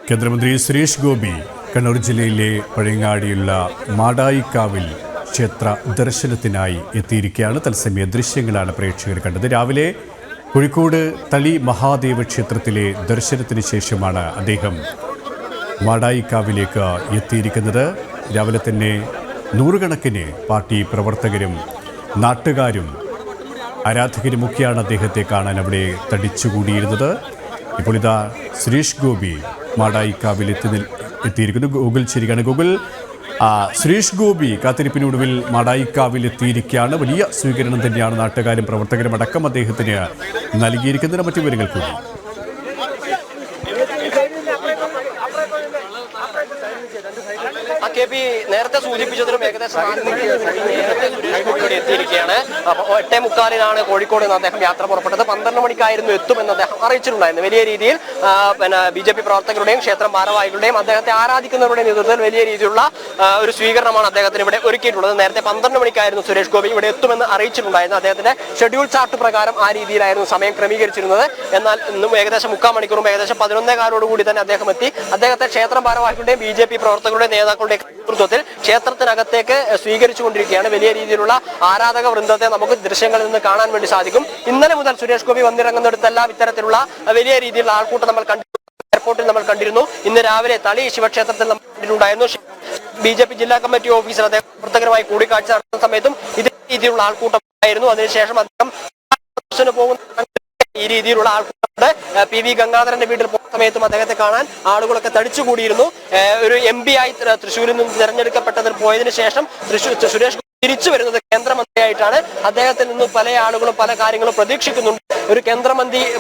കേന്ദ്രമന്ത്രി സുരേഷ് ഗോപി കണ്ണൂർ ജില്ലയിലെ പഴയങ്ങാടിയുള്ള മാടായിക്കാവിൽ ക്ഷേത്ര ദർശനത്തിനായി എത്തിയിരിക്കുകയാണ്. തത്സമയ ദൃശ്യങ്ങളാണ് പ്രേക്ഷകർ കണ്ടത്. രാവിലെ കോഴിക്കോട് തളി മഹാദേവ ക്ഷേത്രത്തിലെ ദർശനത്തിന് ശേഷമാണ് അദ്ദേഹം മാടായിക്കാവിലേക്ക് എത്തിയിരിക്കുന്നത്. രാവിലെ തന്നെ നൂറുകണക്കിന് പാർട്ടി പ്രവർത്തകരും നാട്ടുകാരും ആരാധകരുമൊക്കെയാണ് അദ്ദേഹത്തെ കാണാൻ അവിടെ തടിച്ചുകൂടിയിരുന്നത്. ഇപ്പോൾ ഇതാ സുരേഷ് ഗോപി മാടായിക്കാവിൽ എത്തിയിരിക്കുന്നു. ഗൂഗിൾ ശരിയാണ്. ഗൂഗിൾ, സുരേഷ് ഗോപി കാത്തിരിപ്പിനൊടുവിൽ മാടായിക്കാവിൽ എത്തിയിരിക്കുകയാണ്. വലിയ സ്വീകരണം തന്നെയാണ് നാട്ടുകാരും പ്രവർത്തകരും അടക്കം അദ്ദേഹത്തിന് നൽകിയിരിക്കുന്നതിന് മറ്റു വിവരങ്ങൾ കൂടി. നേരത്തെ സൂചിപ്പിച്ചതിലും ഏകദേശം നേരത്തെ സുരേഷ് ഗോപിയോട് എത്തിയിരിക്കുകയാണ്. അപ്പോൾ 8:45 കോഴിക്കോട് നിന്ന് അദ്ദേഹം യാത്ര പുറപ്പെട്ടത്. 12 മണിക്കായിരുന്നു എത്തുമെന്ന് അദ്ദേഹം അറിയിച്ചിട്ടുണ്ടായിരുന്നു. വലിയ രീതിയിൽ BJP പ്രവർത്തകരുടെയും ക്ഷേത്രം ഭാരവാഹികളുടെയും അദ്ദേഹത്തെ ആരാധിക്കുന്നവരുടെയും നേതൃത്വത്തിൽ വലിയ രീതിയിലുള്ള ഒരു സ്വീകരണമാണ് അദ്ദേഹത്തിന് ഇവിടെ ഒരുക്കിയിട്ടുള്ളത്. നേരത്തെ 12 മണിക്കായിരുന്നു സുരേഷ് ഗോപി ഇവിടെ എത്തുമെന്ന് അറിയിച്ചിട്ടുണ്ടായിരുന്നു. അദ്ദേഹത്തിന്റെ ഷെഡ്യൂൾ ചാർട്ട് പ്രകാരം ആ രീതിയിലായിരുന്നു സമയം ക്രമീകരിച്ചിരുന്നത്. എന്നാൽ ഇന്നും ഏകദേശം 3/4 മണിക്കൂറും ഏകദേശം 11:15 കൂടി തന്നെ അദ്ദേഹം എത്തി. അദ്ദേഹത്തെ ക്ഷേത്രം ഭാരവാഹികളുടെയും BJP പ്രവർത്തകരുടെയും നേതാക്കളുടെ നേതൃത്വത്തിൽ ക്ഷേത്രത്തിനകത്തേക്ക് സ്വീകരിച്ചുകൊണ്ടിരിക്കുകയാണ്. വലിയ രീതിയിലുള്ള ആരാധക വൃന്ദത്തെ നമുക്ക് ദൃശ്യങ്ങളിൽ നിന്ന് കാണാൻ വേണ്ടി സാധിക്കും. ഇന്നലെ മുതൽ സുരേഷ് ഗോപി വന്നിറങ്ങുന്നിടത്തെല്ലാം ഇത്തരത്തിലുള്ള വലിയ രീതിയിലുള്ള ആൾക്കൂട്ടം നമ്മൾ എയർപോർട്ടിൽ നമ്മൾ കണ്ടിരുന്നു. ഇന്ന് രാവിലെ തളി ശിവക്ഷേത്രത്തിൽ നമ്മൾ കണ്ടിട്ടുണ്ടായിരുന്നു. BJP ജില്ലാ കമ്മിറ്റി ഓഫീസിൽ അദ്ദേഹം പ്രവർത്തകരുമായി കൂടിക്കാഴ്ച നടത്തുന്ന സമയത്തും ഇതേ രീതിയിലുള്ള ആൾക്കൂട്ടം ഉണ്ടായിരുന്നു. അതിനുശേഷം അദ്ദേഹം പോകുന്ന ഈ രീതിയിലുള്ള ആൾക്കൂട്ടമുണ്ട്. PV ഗംഗാധരന്റെ വീട്ടിൽ പോകുന്ന സമയത്തും അദ്ദേഹത്തെ കാണാൻ ആളുകളൊക്കെ തടിച്ചുകൂടിയിരുന്നു. ഒരു MP ആയി തൃശ്ശൂരിൽ നിന്ന് തെരഞ്ഞെടുക്കപ്പെട്ടതിൽ പോയതിനു ശേഷം സുരേഷ് തിരിച്ചു വരുന്നത് കേന്ദ്രമന്ത്രിയായിട്ടാണ്. അദ്ദേഹത്തിൽ നിന്ന് പല ആളുകളും പല കാര്യങ്ങളും പ്രതീക്ഷിക്കുന്നുണ്ട്. ഒരു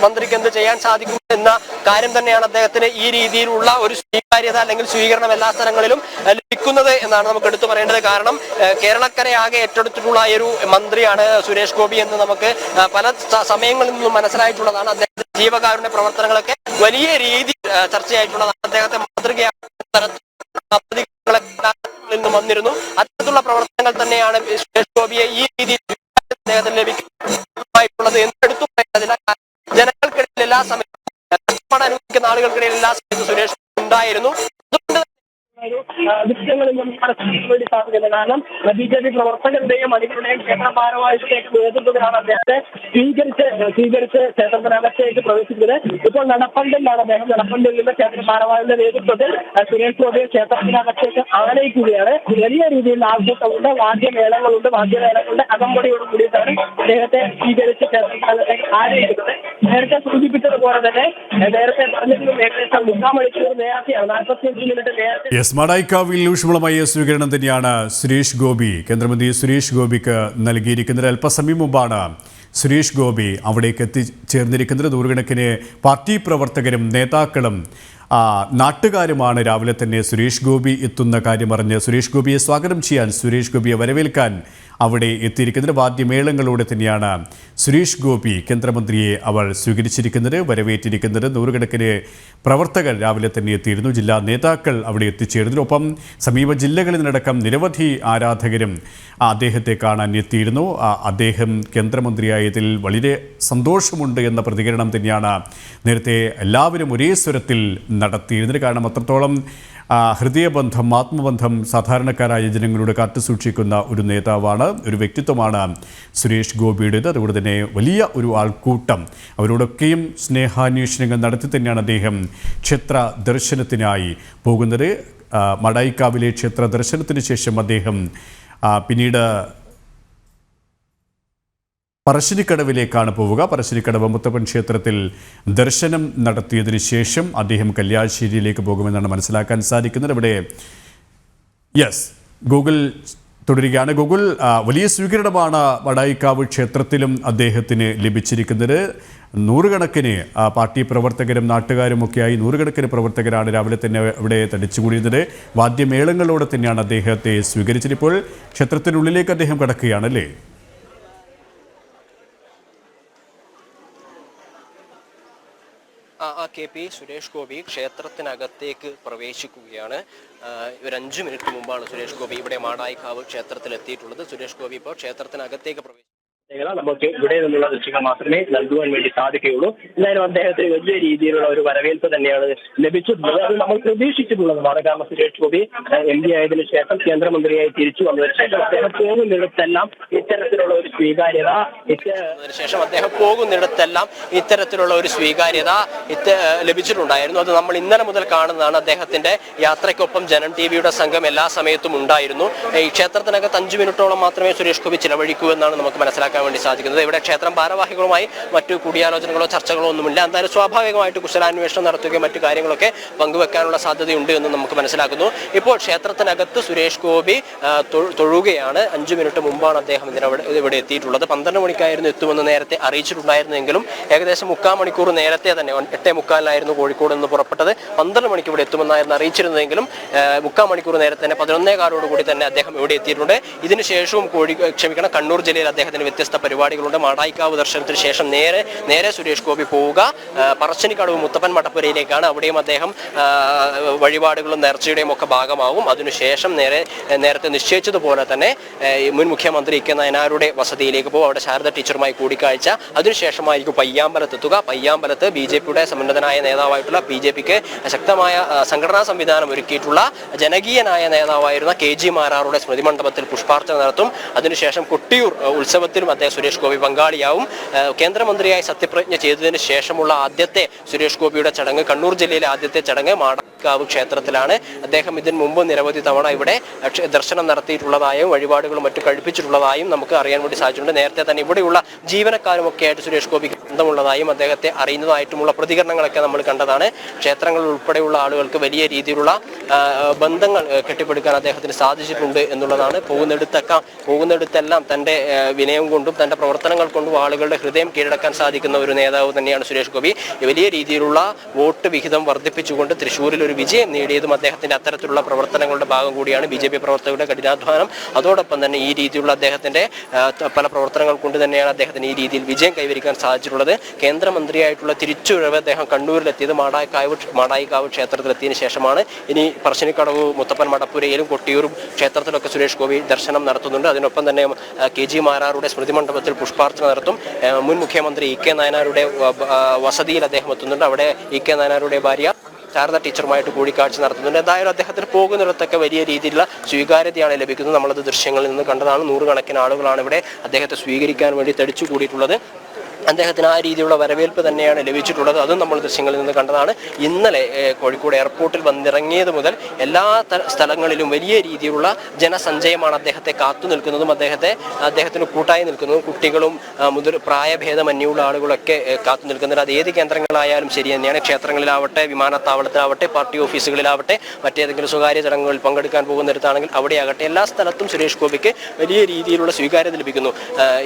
മന്ത്രിക്ക് എന്ത് ചെയ്യാൻ സാധിക്കും എന്ന കാര്യം തന്നെയാണ് അദ്ദേഹത്തിന് ഈ രീതിയിലുള്ള ഒരു സ്വീകാര്യത അല്ലെങ്കിൽ സ്വീകരണം എല്ലാ സ്ഥലങ്ങളിലും ലഭിക്കുന്നത് എന്നാണ് നമുക്ക് എടുത്തു പറയേണ്ടത്. കാരണം കേരളക്കരയാകെ ഏറ്റെടുത്തിട്ടുള്ള ഒരു മന്ത്രിയാണ് സുരേഷ് ഗോപി എന്ന് നമുക്ക് പല സമയങ്ങളിൽ നിന്നും മനസ്സിലായിട്ടുള്ളതാണ്. അദ്ദേഹത്തിന്റെ ജീവകാരുണ്യ പ്രവർത്തനങ്ങളൊക്കെ വലിയ രീതിയിൽ ചർച്ചയായിട്ടുള്ളതാണ്. അദ്ദേഹത്തെ മാതൃകയാക്കുന്ന നിന്നും വന്നിരുന്നു. അത്തരത്തിലുള്ള പ്രവർത്തനങ്ങൾ തന്നെയാണ് സുരേഷ് ഗോപിയെ ഈ രീതിയിൽ അദ്ദേഹത്തിന് ലഭിക്കുന്നത് എന്നെടുത്തു പറയുന്നതില്ല. ജനങ്ങൾക്കിടയിൽ എല്ലാ സമയത്തും അനുഭവിക്കുന്ന ആളുകൾക്കിടയിൽ എല്ലാ സമയത്തും സുരേഷ് ഉണ്ടായിരുന്നു. അതുകൊണ്ട് ദൃശ്യങ്ങളിൽ നമുക്ക് മനസ്സിലാക്കാൻ വേണ്ടി സാധിക്കുന്നത്. കാരണം BJP പ്രവർത്തകരുടെയും അണികളുടെയും ക്ഷേത്ര ഭാരവാഹികളുടെയും നേതൃത്വത്തിലാണ് അദ്ദേഹത്തെ സ്വീകരിച്ച് ക്ഷേത്രത്തിനകത്തേക്ക് പ്രവേശിക്കുന്നത്. ഇപ്പോൾ നടപ്പന്തലിലാണ് അദ്ദേഹം. നടപ്പന്തലിൽ നിന്ന് ക്ഷേത്ര ഭാരവാഹികളുടെ നേതൃത്വത്തിൽ സുരേഷ് ഗോപിയെ ക്ഷേത്രത്തിനകത്തേക്ക് ആനയിക്കുകയാണ്. വലിയ രീതിയിലുള്ള ആൾക്കൂട്ടമുണ്ട്, വാദ്യമേളങ്ങളുടെ അകമ്പടിയോട് കൂടിയിട്ടാണ് അദ്ദേഹത്തെ സ്വീകരിച്ച് ക്ഷേത്രത്തിനകത്തേക്ക് ആനയിക്കുന്നത്. നേരത്തെ സൂചിപ്പിച്ചതുപോലെ തന്നെ നേരത്തെ പറഞ്ഞതിലും ഏകദേശം 3/4 മണിക്കൂർ നേരത്തെയാണ്, 45 മിനിറ്റ് നേരത്തെ മാടായിക്കാവിൽ ഊഷ്മളമായ സ്വീകരണം തന്നെയാണ് സുരേഷ് ഗോപി, കേന്ദ്രമന്ത്രി സുരേഷ് ഗോപിക്ക് നൽകിയിരിക്കുന്നത്. അല്പസമയം മുമ്പാണ് സുരേഷ് ഗോപി അവിടേക്ക് എത്തിച്ചേർന്നിരിക്കുന്നത്. നൂറുകണക്കിന് പാർട്ടി പ്രവർത്തകരും നേതാക്കളും നാട്ടുകാരുമാണ് രാവിലെ തന്നെ സുരേഷ് ഗോപി എത്തുന്ന കാര്യം അറിഞ്ഞ് സുരേഷ് ഗോപിയെ സ്വാഗതം ചെയ്യാൻ, സുരേഷ് ഗോപിയെ വരവേൽക്കാൻ അവിടെ എത്തിയിരിക്കുന്നത്. വാദ്യമേളങ്ങളോടെ തന്നെയാണ് സുരേഷ് ഗോപി കേന്ദ്രമന്ത്രിയെ അവർ സ്വീകരിച്ചിരിക്കുന്നത്, വരവേറ്റിരിക്കുന്നത്. നൂറുകണക്കിന് പ്രവർത്തകർ രാവിലെ തന്നെ എത്തിയിരുന്നു. ജില്ലാ നേതാക്കൾ അവിടെ എത്തിച്ചേർന്നു. ഒപ്പം സമീപ ജില്ലകളിൽ നിന്നടക്കം നിരവധി ആരാധകരും അദ്ദേഹത്തെ കാണാൻ എത്തിയിരുന്നു. അദ്ദേഹം കേന്ദ്രമന്ത്രിയായതിൽ വളരെ സന്തോഷമുണ്ട് എന്ന പ്രതികരണം തന്നെയാണ് നേരത്തെ എല്ലാവരും ഒരേ സ്വരത്തിൽ നടത്തിയിരുന്നത്. കാരണം അത്രത്തോളം ഹൃദയബന്ധം, ആത്മബന്ധം സാധാരണക്കാരായ ജനങ്ങളോട് കാത്തുസൂക്ഷിക്കുന്ന ഒരു നേതാവാണ്, ഒരു വ്യക്തിത്വമാണ് സുരേഷ് ഗോപിയുടേത്. അതുകൊണ്ട് തന്നെ വലിയ ഒരു ആൾക്കൂട്ടം, അവരോടൊക്കെയും സ്നേഹാന്വേഷണങ്ങൾ നടത്തി തന്നെയാണ് അദ്ദേഹം ക്ഷേത്ര ദർശനത്തിനായി പോകുന്നത്. മാടായിക്കാവിലെ ക്ഷേത്ര ദർശനത്തിന് ശേഷം അദ്ദേഹം പിന്നീട് പറശ്ശിനിക്കടവിലേക്കാണ് പോവുക. പറശ്ശിനിക്കടവ് മുത്തപ്പൻ ക്ഷേത്രത്തിൽ ദർശനം നടത്തിയതിനു ശേഷം അദ്ദേഹം കല്യാശ്ശേരിയിലേക്ക് പോകുമെന്നാണ് മനസ്സിലാക്കാൻ സാധിക്കുന്നത്. ഇവിടെ ഗൂഗിൾ തുടരുകയാണ്. ഗൂഗിൾ, വലിയ സ്വീകരണമാണ് മാടായിക്കാവ് ക്ഷേത്രത്തിലും അദ്ദേഹത്തിന് ലഭിച്ചിരിക്കുന്നത്. നൂറുകണക്കിന് പാർട്ടി പ്രവർത്തകരും നാട്ടുകാരുമൊക്കെയായി നൂറുകണക്കിന് പ്രവർത്തകരാണ് രാവിലെ തന്നെ ഇവിടെ തടിച്ചുകൂടിയത്. വാദ്യമേളങ്ങളോടെ തന്നെയാണ് അദ്ദേഹത്തെ സ്വീകരിച്ചത്. ഇപ്പോൾ ക്ഷേത്രത്തിനുള്ളിലേക്ക് അദ്ദേഹം കടക്കുകയാണല്ലേ? KP സുരേഷ് ഗോപി ക്ഷേത്രത്തിനകത്തേക്ക് പ്രവേശിക്കുകയാണ്. ഒരു 5 മിനിറ്റ് മുമ്പാണ് സുരേഷ് ഗോപി ഇവിടെ മാടായിക്കാവ് ക്ഷേത്രത്തിൽ എത്തിയിട്ടുള്ളത്. സുരേഷ് ഗോപി ഇപ്പോൾ ക്ഷേത്രത്തിനകത്തേക്ക് നമുക്ക് ഇവിടെ നിന്നുള്ള ദൃശ്യങ്ങൾ മാത്രമേ നൽകുവാൻ വേണ്ടി സാധിക്കുകയുള്ളൂ. എന്തായാലും അദ്ദേഹത്തിന് വലിയ രീതിയിലുള്ള ഒരു വരവേൽപ്പ് തന്നെയാണ് ലഭിച്ചിട്ടുള്ളത്. അത് നമ്മൾ പ്രതീക്ഷിച്ചിട്ടുള്ളതുമാണ്. കാരണം സുരേഷ് ഗോപി MP ആയതിനു ശേഷം കേന്ദ്രമന്ത്രിയായി തിരിച്ചു വന്നതിന് ശേഷം അദ്ദേഹം പോകുന്നിടത്തെല്ലാം ഇത്തരത്തിലുള്ള ഒരു സ്വീകാര്യത ലഭിച്ചിട്ടുണ്ടായിരുന്നു. അത് നമ്മൾ ഇന്നലെ മുതൽ കാണുന്നതാണ്. അദ്ദേഹത്തിന്റെ യാത്രയ്ക്കൊപ്പം ജനം TVയുടെ സംഘം എല്ലാ സമയത്തും ഉണ്ടായിരുന്നു. ഈ ക്ഷേത്രത്തിനകത്ത് 5 മിനിറ്റോളം മാത്രമേ സുരേഷ് ഗോപി ചിലവഴിക്കൂ എന്നാണ് നമുക്ക് മനസ്സിലാക്കാൻ വേണ്ടി സാധിക്കുന്നത്. ഇവിടെ ക്ഷേത്രം ഭാരവാഹികളുമായി മറ്റു കൂടിയാലോചനകളോ ചർച്ചകളോ ഒന്നുമില്ല. എന്തായാലും സ്വാഭാവികമായിട്ട് കുശലാന്വേഷണം നടത്തുകയും മറ്റു കാര്യങ്ങളൊക്കെ പങ്കുവെക്കാനുള്ള സാധ്യതയുണ്ട് എന്ന് നമുക്ക് മനസ്സിലാക്കുന്നു. ഇപ്പോൾ ക്ഷേത്രത്തിനകത്ത് സുരേഷ് ഗോപി തൊഴുകയാണ്. 5 മിനിറ്റ് മുമ്പാണ് അദ്ദേഹം ഇവിടെ എത്തിയിട്ടുള്ളത്. 12 മണിക്കായിരുന്നു എത്തുമെന്ന് നേരത്തെ അറിയിച്ചിട്ടുണ്ടായിരുന്നെങ്കിലും ഏകദേശം 3/4 മണിക്കൂർ നേരത്തെ തന്നെ 8:45 കോഴിക്കോട് നിന്ന് പുറപ്പെട്ടത് 12 മണിക്ക് ഇവിടെ എത്തുമെന്നായിരുന്നു അറിയിച്ചിരുന്നതെങ്കിലും 3/4 മണിക്കൂർ നേരത്തെ തന്നെ 11:15 കൂടി തന്നെ അദ്ദേഹം ഇവിടെ എത്തിയിട്ടുണ്ട്. ഇതിനുശേഷവും കണ്ണൂർ ജില്ലയിൽ അദ്ദേഹത്തിന് വ്യത്യസ്ത പരിപാടികളുണ്ട്. മാടായിക്കാവ് ദർശനത്തിന് ശേഷം നേരെ സുരേഷ് ഗോപി പോവുക പറശ്ശിനിക്കടവ് മുത്തപ്പൻ മടപ്പുരയിലേക്കാണ്. അവിടെയും അദ്ദേഹം വഴിപാടുകളും നേർച്ചയുടെയും ഒക്കെ ഭാഗമാകും. അതിനുശേഷം നേരത്തെ നിശ്ചയിച്ചതുപോലെ തന്നെ മുൻ മുഖ്യമന്ത്രി K നയനാരുടെ വസതിയിലേക്ക് പോകും. അവിടെ ശാരദ ടീച്ചറുമായി കൂടിക്കാഴ്ച. അതിനുശേഷമായിരിക്കും പയ്യാമ്പലത്ത് എത്തുക. പയ്യാമ്പലത്ത് BJPയുടെ സമുന്നതനായ നേതാവായിട്ടുള്ള BJPക്ക് ശക്തമായ സംഘടനാ സംവിധാനം ഒരുക്കിയിട്ടുള്ള ജനകീയനായ നേതാവായിരുന്ന KG മാരാറുടെ സ്മൃതി മണ്ഡപത്തിൽ പുഷ്പാർച്ചന നടത്തും. അതിനുശേഷം കൊട്ടിയൂർ ഉത്സവത്തിലും അദ്ദേഹം സുരേഷ് ഗോപി പങ്കാളിയാവും. കേന്ദ്രമന്ത്രിയായി സത്യപ്രതിജ്ഞ ചെയ്തതിന് ശേഷമുള്ള ആദ്യത്തെ സുരേഷ് ഗോപിയുടെ ചടങ്ങ്, കണ്ണൂർ ജില്ലയിലെ ആദ്യത്തെ ചടങ്ങ് മാടായിക്കാവ് ക്ഷേത്രത്തിലാണ്. അദ്ദേഹം ഇതിന് മുമ്പ് നിരവധി തവണ ഇവിടെ ദർശനം നടത്തിയിട്ടുള്ളതായും വഴിപാടുകളും മറ്റും കഴിപ്പിച്ചിട്ടുള്ളതായും നമുക്ക് അറിയാൻ വേണ്ടി സാധിച്ചിട്ടുണ്ട്. നേരത്തെ തന്നെ ഇവിടെയുള്ള ജീവനക്കാരുമൊക്കെ ആയിട്ട് സുരേഷ് ഗോപിക്ക് ബന്ധമുള്ളതായും അദ്ദേഹത്തെ അറിയുന്നതായിട്ടുമുള്ള പ്രതികരണങ്ങളൊക്കെ നമ്മൾ കണ്ടതാണ്. ക്ഷേത്രങ്ങളിൽ ഉൾപ്പെടെയുള്ള ആളുകൾക്ക് വലിയ രീതിയിലുള്ള ബന്ധങ്ങൾ കെട്ടിപ്പടുക്കാൻ അദ്ദേഹത്തിന് സാധിച്ചിട്ടുണ്ട് എന്നുള്ളതാണ്. പോകുന്നിടത്തെല്ലാം തൻ്റെ വിനയം കൊണ്ടും തൻ്റെ പ്രവർത്തനങ്ങൾ കൊണ്ടും ആളുകളുടെ ഹൃദയം കീഴടക്കാൻ സാധിക്കുന്ന ഒരു നേതാവ് തന്നെയാണ് സുരേഷ് ഗോപി. വലിയ രീതിയിലുള്ള വോട്ട് വിഹിതം വർദ്ധിപ്പിച്ചുകൊണ്ട് തൃശ്ശൂരിൽ ഒരു വിജയം നേടിയതും അദ്ദേഹത്തിൻ്റെ അത്തരത്തിലുള്ള പ്രവർത്തനങ്ങളുടെ ഭാഗം കൂടിയാണ്. BJP പ്രവർത്തകരുടെ കഠിനാധ്വാനം, അതോടൊപ്പം തന്നെ ഈ രീതിയിലുള്ള അദ്ദേഹത്തിൻ്റെ പല പ്രവർത്തനങ്ങൾ കൊണ്ട് തന്നെയാണ് അദ്ദേഹത്തിന് ഈ രീതിയിൽ വിജയം കൈവരിക്കാൻ സാധിച്ചിട്ടുള്ളത്. കേന്ദ്രമന്ത്രിയായിട്ടുള്ള തിരിച്ചുവരവ് അദ്ദേഹം കണ്ണൂരിലെത്തിയത് മാടായിക്കാവ് ക്ഷേത്രത്തിലെത്തിയതിനു ശേഷമാണ്. ഇനി പറശ്ശിനിക്കടവ് മുത്തപ്പൻ മടപ്പുരയിലും കൊട്ടിയൂരും ക്ഷേത്രത്തിലൊക്കെ സുരേഷ് ഗോപി ദർശനം നടത്തുന്നുണ്ട്. അതിനൊപ്പം തന്നെ KG മാരാറുടെ സ്മൃതി മണ്ഡപത്തിൽ പുഷ്പാർച്ചന നടത്തും. മുൻ മുഖ്യമന്ത്രി K നയനാരുടെ വസതിയിൽ അദ്ദേഹം എത്തുന്നുണ്ട്. അവിടെ K നയനാരുടെ ഭാര്യ ശാരദ ടീച്ചറുമായിട്ട് കൂടിക്കാഴ്ച നടത്തുന്നുണ്ട്. എന്തായാലും അദ്ദേഹത്തിന് പോകുന്നിടത്തൊക്കെ വലിയ രീതിയിലുള്ള സ്വീകാര്യതയാണ് ലഭിക്കുന്നത്. നമ്മളത് ദൃശ്യങ്ങളിൽ നിന്ന് കണ്ടതാണ്. 100 കണക്കിന് ആളുകളാണ് ഇവിടെ അദ്ദേഹത്തെ സ്വീകരിക്കാൻ വേണ്ടി തടിച്ചു കൂടിയിട്ടുള്ളത്. അദ്ദേഹത്തിന് ആ രീതിയിലുള്ള വരവേൽപ്പ് തന്നെയാണ് ലഭിച്ചിട്ടുള്ളത്. അതും നമ്മൾ ദൃശ്യങ്ങളിൽ നിന്ന് കണ്ടതാണ്. ഇന്നലെ കോഴിക്കോട് എയർപോർട്ടിൽ വന്നിറങ്ങിയത് മുതൽ എല്ലാ സ്ഥലങ്ങളിലും വലിയ രീതിയിലുള്ള ജനസഞ്ചയമാണ് അദ്ദേഹത്തെ കാത്തു നിൽക്കുന്നതും അദ്ദേഹത്തിന് കൂട്ടായി നിൽക്കുന്നതും. കുട്ടികളും പ്രായഭേദമന്യുള്ള ആളുകളൊക്കെ കാത്തു നിൽക്കുന്നത്. അത് ഏത് കേന്ദ്രങ്ങളായാലും ശരി തന്നെയാണ്. ക്ഷേത്രങ്ങളിലാവട്ടെ, വിമാനത്താവളത്തിലാവട്ടെ, പാർട്ടി ഓഫീസുകളിലാവട്ടെ, മറ്റേതെങ്കിലും സ്വകാര്യ ചടങ്ങുകളിൽ പങ്കെടുക്കാൻ പോകുന്നിടത്താണെങ്കിൽ അവിടെയാകട്ടെ, എല്ലാ സ്ഥലത്തും സുരേഷ് ഗോപിക്ക് വലിയ രീതിയിലുള്ള സ്വീകാര്യത ലഭിക്കുന്നു.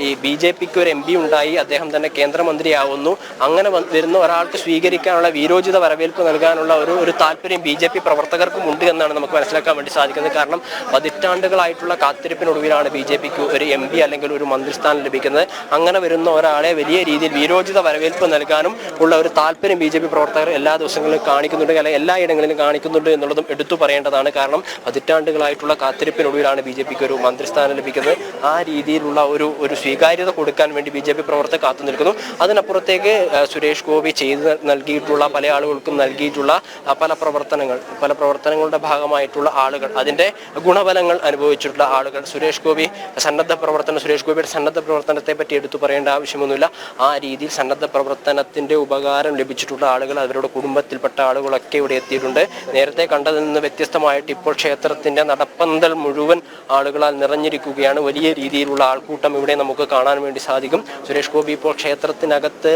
ഈ BJPക്ക് ഒരു MP ഉണ്ടായി, അദ്ദേഹം തന്നെ കേന്ദ്രമന്ത്രിയാവുന്നു. അങ്ങനെ വരുന്ന ഒരാൾക്ക് സ്വീകരിക്കാനുള്ള വീരോചിത വരവേൽപ്പ് നൽകാനുള്ള ഒരു താല്പര്യം BJP പ്രവർത്തകർക്കും ഉണ്ട് എന്നാണ് നമുക്ക് മനസ്സിലാക്കാൻ വേണ്ടി സാധിക്കുന്നത്. കാരണം പതിറ്റാണ്ടുകളായിട്ടുള്ള കാത്തിരിപ്പിനൊടുവിലാണ് BJPക്ക് ഒരു MP അല്ലെങ്കിൽ ഒരു മന്ത്രിസ്ഥാനം ലഭിക്കുന്നത്. അങ്ങനെ വരുന്ന ഒരാളെ വലിയ രീതിയിൽ വീരോചിത വരവേൽപ്പ് നൽകാനും ഉള്ള ഒരു താല്പര്യം BJP പ്രവർത്തകർ എല്ലാ ദിവസങ്ങളിലും കാണിക്കുന്നുണ്ട്, അല്ലെങ്കിൽ എല്ലായിടങ്ങളിലും കാണിക്കുന്നുണ്ട് എന്നുള്ളതും എടുത്തു പറയേണ്ടതാണ്. കാരണം പതിറ്റാണ്ടുകളായിട്ടുള്ള കാത്തിരിപ്പിനൊടുവിലാണ് BJPക്ക് ഒരു മന്ത്രിസ്ഥാനം ലഭിക്കുന്നത്. ആ രീതിയിലുള്ള ഒരു സ്വീകാര്യത കൊടുക്കാൻ വേണ്ടി BJP പ്രവർത്തകർ കാത്തു നിൽക്കുന്നു. അതിനപ്പുറത്തേക്ക് സുരേഷ് ഗോപി ചെയ്ത് നൽകിയിട്ടുള്ള പല ആളുകൾക്കും നൽകിയിട്ടുള്ള പല പ്രവർത്തനങ്ങളുടെ ഭാഗമായിട്ടുള്ള ആളുകൾ, അതിൻ്റെ ഗുണഫലങ്ങൾ അനുഭവിച്ചിട്ടുള്ള ആളുകൾ, സുരേഷ് ഗോപിയുടെ സന്നദ്ധ പ്രവർത്തനത്തെ പറ്റി എടുത്തു പറയേണ്ട ആവശ്യമൊന്നുമില്ല. ആ രീതിയിൽ സന്നദ്ധ പ്രവർത്തനത്തിൻ്റെ ഉപകാരം ലഭിച്ചിട്ടുള്ള ആളുകൾ, അവരുടെ കുടുംബത്തിൽപ്പെട്ട ആളുകളൊക്കെ ഇവിടെ എത്തിയിട്ടുണ്ട്. നേരത്തെ കണ്ടതിൽ നിന്ന് വ്യത്യസ്തമായിട്ട് ഇപ്പോൾ ക്ഷേത്രത്തിൻ്റെ നടപ്പന്തൽ മുഴുവൻ ആളുകളാൽ നിറഞ്ഞിരിക്കുകയാണ്. വലിയ രീതിയിലുള്ള ആൾക്കൂട്ടം ഇവിടെ നമുക്ക് കാണാൻ വേണ്ടി സാധിക്കും. സുരേഷ് ഗോപി ഇപ്പോൾ ക്ഷേത്രത്തിനകത്ത്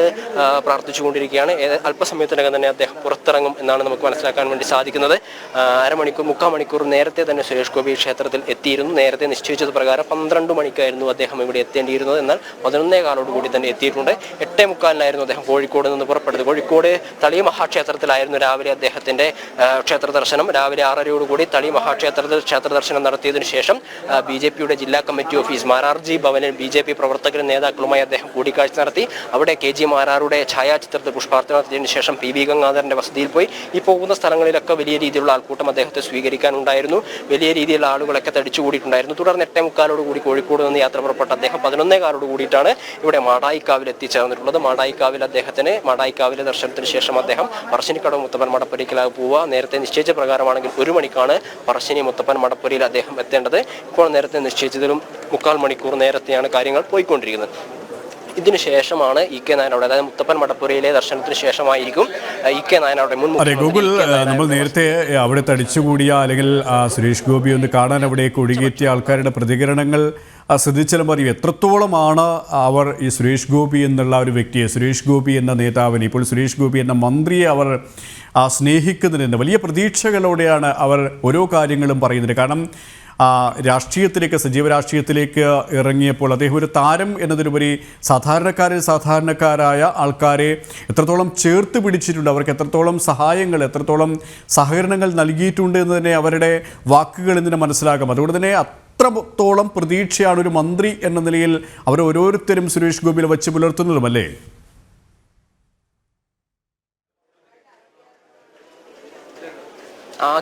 പ്രാർത്ഥിച്ചുകൊണ്ടിരിക്കുകയാണ്. അല്പസമയത്തിനകം തന്നെ അദ്ദേഹം പുറത്തിറങ്ങും എന്നാണ് നമുക്ക് മനസ്സിലാക്കാൻ വേണ്ടി സാധിക്കുന്നത്. 3/4 മണിക്കൂർ നേരത്തെ തന്നെ സുരേഷ് ഗോപി ക്ഷേത്രത്തിൽ എത്തിയിരുന്നു. നേരത്തെ നിശ്ചയിച്ചത് പ്രകാരം 12 മണിക്കായിരുന്നു അദ്ദേഹം ഇവിടെ എത്തേണ്ടിയിരുന്നത്. എന്നാൽ 11:15 കൂടി തന്നെ എത്തിയിട്ടുണ്ട്. 8:45 അദ്ദേഹം കോഴിക്കോട് നിന്ന് പുറപ്പെട്ടത്. കോഴിക്കോട് തളി മഹാക്ഷേത്രത്തിലായിരുന്നു രാവിലെ അദ്ദേഹത്തിൻ്റെ ക്ഷേത്ര ദർശനം. രാവിലെ 6:30 കൂടി തളി മഹാക്ഷേത്രത്തിൽ ക്ഷേത്ര ദർശനം നടത്തിയതിനു ശേഷം BJPയുടെ ജില്ലാ കമ്മിറ്റി ഓഫീസ് മാരാർജി ഭവനിൽ BJP പ്രവർത്തകരും നേതാക്കളുമായി അദ്ദേഹം കൂടിക്കാഴ്ച നടത്തി. നടത്തി. അവിടെ KG മാരാരുടെ ഛായാചിത്രത്തിൽ പുഷ്പാർച്ചന നടത്തിയതിനു ശേഷം PB ഗംഗാധരന്റെ വസതിയിൽ പോയി. ഈ പോകുന്ന സ്ഥലങ്ങളിലൊക്കെ വലിയ രീതിയിലുള്ള ആൾക്കൂട്ടം അദ്ദേഹത്തെ സ്വീകരിക്കാനുണ്ടായിരുന്നു. വലിയ രീതിയിലുള്ള ആളുകളൊക്കെ തടിച്ചുകൂടിയിട്ടുണ്ടായിരുന്നു. തുടർന്ന് 8:45 കൂടി കോഴിക്കോട് നിന്ന് യാത്ര പുറപ്പെട്ട അദ്ദേഹം 11:15 കൂടിയിട്ടാണ് ഇവിടെ മാടായിക്കാവിൽ എത്തിച്ചേർന്നിട്ടുള്ളത്. മാടായിക്കാവിലെ ദർശനത്തിന് ശേഷം അദ്ദേഹം പറശ്ശിനിക്കടവ് മുത്തപ്പൻ മടപ്പുരയ്ക്കലാകെ പോവുക. നേരത്തെ നിശ്ചയിച്ച പ്രകാരമാണെങ്കിൽ 1 മണിക്കാണ് പറശ്ശിനി മുത്തപ്പൻ മടപ്പുരയിൽ അദ്ദേഹം എത്തേണ്ടത്. ഇപ്പോൾ നേരത്തെ നിശ്ചയിച്ചതിലും 3/4 മണിക്കൂർ നേരത്തെയാണ് കാര്യങ്ങൾ പോയിക്കൊണ്ടിരിക്കുന്നത്. ഇതിനു ശേഷമാണ് EK നായർ അവിടെ, അതായത് മുത്തപ്പൻ മടപ്പുരയിലെ ദർശനത്തിന് ശേഷമായിരിക്കും EK നായർ അവിടെ ഗൂഗിൾ നമ്മൾ നേരത്തെ അവിടെ തടിച്ചുകൂടിയ അല്ലെങ്കിൽ സുരേഷ് ഗോപി ഒന്ന് കാണാൻ അവിടേക്ക് ഒഴുകിയെത്തിയ ആൾക്കാരുടെ പ്രതികരണങ്ങൾ ശ്രദ്ധിച്ചാലും പറയും എത്രത്തോളമാണ് അവർ ഈ സുരേഷ് ഗോപി എന്നുള്ള ഒരു വ്യക്തിയെ, സുരേഷ് ഗോപി എന്ന നേതാവിനെ, ഇപ്പോൾ സുരേഷ് ഗോപി എന്ന മന്ത്രിയെ അവർ സ്നേഹിക്കുന്നതിന് വലിയ പ്രതീക്ഷകളോടെയാണ് അവർ ഓരോ കാര്യങ്ങളും പറയുന്നത്. കാരണം രാഷ്ട്രീയത്തിലേക്ക്, സജീവ രാഷ്ട്രീയത്തിലേക്ക് ഇറങ്ങിയപ്പോൾ അദ്ദേഹം ഒരു താരം എന്നതിലുപരി സാധാരണക്കാരായ ആൾക്കാരെ എത്രത്തോളം ചേർത്ത് പിടിച്ചിട്ടുണ്ട്, അവർക്ക് എത്രത്തോളം സഹായങ്ങൾ, എത്രത്തോളം സഹകരണങ്ങൾ നൽകിയിട്ടുണ്ട് എന്ന് തന്നെ അവരുടെ വാക്കുകളിൽ നിന്ന് മനസ്സിലാക്കാം. അതുകൊണ്ട് തന്നെ അത്രത്തോളം പ്രതീക്ഷയാണ് ഒരു മന്ത്രി എന്ന നിലയിൽ അവർ ഓരോരുത്തരും സുരേഷ് ഗോപിയിൽ വച്ച് പുലർത്തുന്നതുമല്ലേ?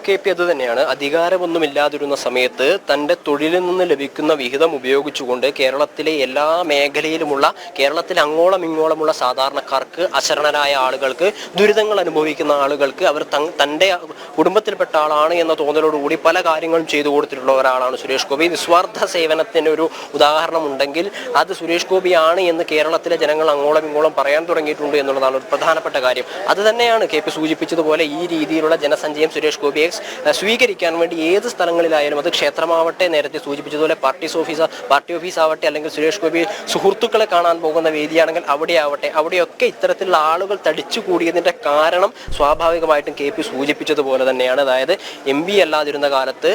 KP അത് തന്നെയാണ്. അധികാരമൊന്നുമില്ലാതിരുന്ന സമയത്ത് തൻ്റെ തൊഴിലിൽ നിന്ന് ലഭിക്കുന്ന വിഹിതം ഉപയോഗിച്ചുകൊണ്ട് കേരളത്തിലെ എല്ലാ മേഖലയിലുമുള്ള, കേരളത്തിൽ അങ്ങോളം ഇങ്ങോളമുള്ള സാധാരണക്കാർക്ക്, അശരണരായ ആളുകൾക്ക്, ദുരിതങ്ങൾ അനുഭവിക്കുന്ന ആളുകൾക്ക് അവർ തൻ്റെ കുടുംബത്തിൽപ്പെട്ട ആളാണ് എന്ന തോന്നലോടുകൂടി പല കാര്യങ്ങളും ചെയ്തു കൊടുത്തിട്ടുള്ള ഒരാളാണ് സുരേഷ് ഗോപി. നിസ്വാർത്ഥ സേവനത്തിന് ഒരു ഉദാഹരണം ഉണ്ടെങ്കിൽ അത് സുരേഷ് ഗോപിയാണ് എന്ന് കേരളത്തിലെ ജനങ്ങൾ അങ്ങോളം ഇങ്ങോളം പറയാൻ തുടങ്ങിയിട്ടുണ്ട് എന്നുള്ളതാണ് ഒരു പ്രധാനപ്പെട്ട കാര്യം. അത് തന്നെയാണ് KP സൂചിപ്പിച്ചതുപോലെ ഈ രീതിയിലുള്ള ജനസഞ്ചയം സുരേഷ് ഗോപിയെ സ്വീകരിക്കാൻ വേണ്ടി ഏത് സ്ഥലങ്ങളിലായാലും, അത് ക്ഷേത്രമാവട്ടെ, നേരത്തെ സൂചിപ്പിച്ചതുപോലെ പാർട്ടി ഓഫീസ് ആവട്ടെ, അല്ലെങ്കിൽ സുരേഷ് ഗോപി സുഹൃത്തുക്കളെ കാണാൻ പോകുന്ന വേദിയാണെങ്കിൽ അവിടെയാവട്ടെ, അവിടെയൊക്കെ ഇത്തരത്തിലുള്ള ആളുകൾ തടിച്ചുകൂടിയതിൻ്റെ കാരണം സ്വാഭാവികമായിട്ടും KP സൂചിപ്പിച്ചതുപോലെ തന്നെയാണ്. അതായത് MP അല്ലാതിരുന്ന കാലത്ത്,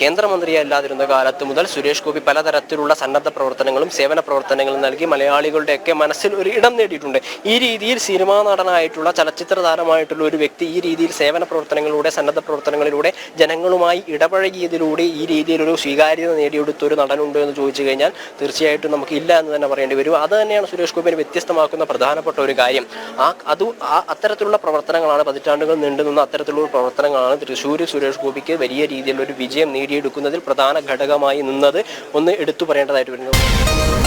കേന്ദ്രമന്ത്രി അല്ലാതിരുന്ന കാലത്ത് മുതൽ സുരേഷ് ഗോപി പലതരത്തിലുള്ള സന്നദ്ധ പ്രവർത്തനങ്ങളും സേവന പ്രവർത്തനങ്ങളും നൽകി മലയാളികളുടെയൊക്കെ മനസ്സിൽ ഒരു ഇടം നേടിയിട്ടുണ്ട്. ഈ രീതിയിൽ സിനിമാ നടനായിട്ടുള്ള, ചലച്ചിത്ര താരമായിട്ടുള്ള ഒരു വ്യക്തി ഈ രീതിയിൽ സേവന പ്രവർത്തനങ്ങളിലൂടെ, സന്നദ്ധ പ്രവർത്തനങ്ങളിലൂടെ ജനങ്ങളുമായി ഇടപഴകിയതിലൂടെ ഈ രീതിയിലൊരു സ്വീകാര്യത നേടിയെടുത്തൊരു നടനുണ്ടോ എന്ന് ചോദിച്ചു കഴിഞ്ഞാൽ തീർച്ചയായിട്ടും നമുക്ക് ഇല്ല എന്ന് തന്നെ പറയേണ്ടി വരും. അത് തന്നെയാണ് സുരേഷ് ഗോപിയെ വ്യത്യസ്തമാക്കുന്ന പ്രധാനപ്പെട്ട ഒരു കാര്യം. അത്തരത്തിലുള്ള പ്രവർത്തനങ്ങളാണ്, പതിറ്റാണ്ടുകൾ നീണ്ടുനിന്ന അത്തരത്തിലുള്ള പ്രവർത്തനങ്ങളാണ് തൃശ്ശൂർ സുരേഷ് ഗോപിക്ക് വലിയ രീതിയിലുള്ള ഒരു വിജയം നേടിയെടുക്കുന്നതിൽ പ്രധാന ഘടകമായി നിന്നത്. ഒന്ന് എടുത്തു പറയേണ്ടതായിട്ട് വരുന്നു.